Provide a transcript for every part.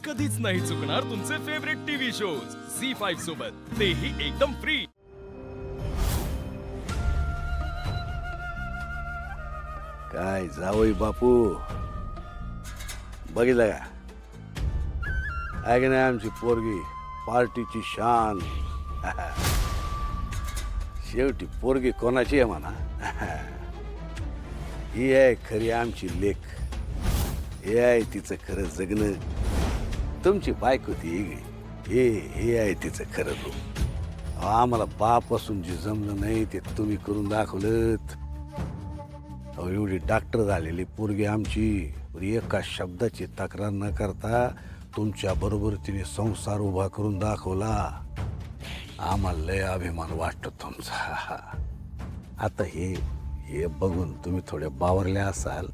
कधीच नाही चुकणार तुमचे फेवरेट टीव्ही शोज झी5 सोबत, तेही एकदम फ्री। काय जावई बापू, बघितलं का? ऐक नाही आमची पोरगी पार्टीची शान। शेवटी पोरगी कोणाची आहे म्हणा। ही आहे खरी आमची लेख, हे आहे तिचं खरं जगणं। तुमची बायको ती हे आहे तिचं खरं रूप। आम्हाला बापासून जे जमलं नाही ते तुम्ही करून दाखवलंत। एवढी डॉक्टर झालेली पोरगी आमची, एका शब्दाची तक्रार न करता तुमच्या बरोबर तिने संसार उभा करून दाखवला। आम्हाला लय अभिमान वाटतो तुमचा। आता हे बघून तुम्ही थोडे बावरले असाल,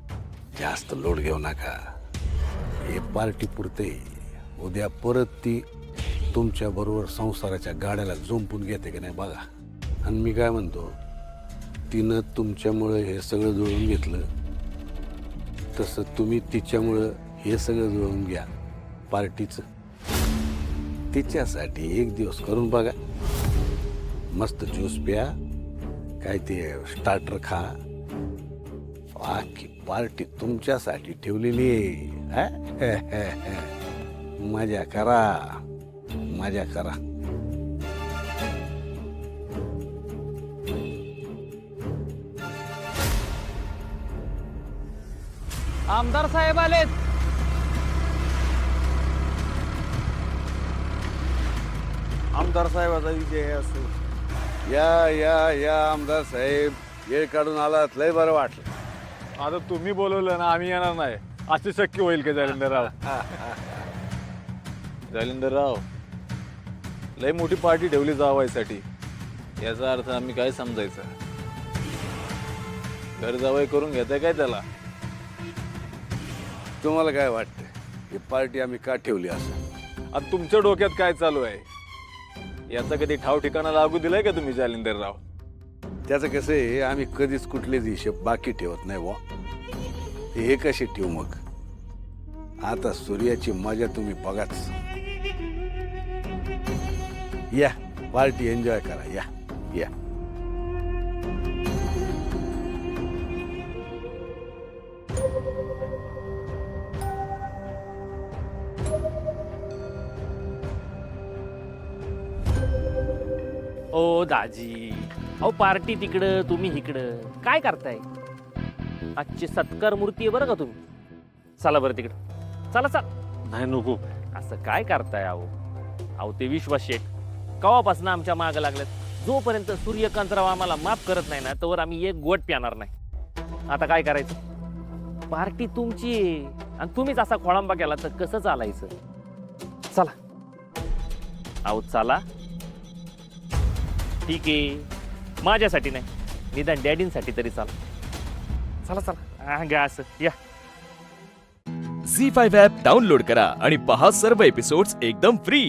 जास्त लोड घेऊ नका। हे पार्टी पुरते, उद्या परत ती तुमच्या बरोबर संसाराच्या गाड्याला जुंपून घेते की नाही बघा। आणि मी काय म्हणतो, तिनं तुमच्यामुळे हे सगळं जुळवून घेतलं, तसं तुम्ही तिच्यामुळं हे सगळं जुळवून घ्या पार्टीचं। तिच्यासाठी एक दिवस करून बघा, मस्त ज्यूस प्या, काय ते स्टार्टर खा, आखी पार्टी तुमच्यासाठी ठेवलेली आहे। मजा करा, मजा करा। आमदार साहेब आलेत। आमदार साहेबाचा विजय असो। या आमदार साहेब, वेळ काढून आलात, लय बरं वाटलं। आता तुम्ही बोलवलं ना, आम्ही येणार नाही असे शक्य होईल का जालिंदरराव? जालिंदरराव, लय मोठी पार्टी ठेवली जावायसाठी, याचा अर्थ आम्ही काय समजायचं? घर जावाई करून घेताय काय त्याला? तुम्हाला काय वाटतं, ही पार्टी आम्ही का ठेवली असं? आता तुमच्या डोक्यात काय चालू आहे याचा कधी ठाव ठिकाणा लागू दिलाय का तुम्ही जालिंदरराव? त्याचं कसं आहे, आम्ही कधीच कुठलेच हिशेब बाकी ठेवत नाही बुवा। हे कसे ठेवू मग? आता सूर्याची मजा तुम्ही बघाच। या पार्टी एन्जॉय करा, या या। ओ दाजी, अहो पार्टी तिकडं, तुम्ही इकडं, काय करताय? आजची सत्कार मूर्ती आहे बरं का तुम्ही। चला बरं तिकडं, चला चला। नाही नको। असं काय करताय? अहो ते विश्वास शेठ कवापासून आमच्या मागं लागल्यात। जोपर्यंत सूर्यकांतराव आम्हाला माफ करत नाही ना, तोवर आम्ही एक गोट प्याणार नाही। आता काय करायचं? पार्टी तुमची आहे आणि तुम्हीच असा खोळंबा केला तर कसं चालायचं? चला अहो चला। ठीक आहे, माझ्यासाठी नाही, निदान डॅडींसाठी तरी चला। चला चला, घ्या असं या। झी5 ॲप डाउनलोड करा आणि पहा सर्व एपिसोड्स एकदम फ्री।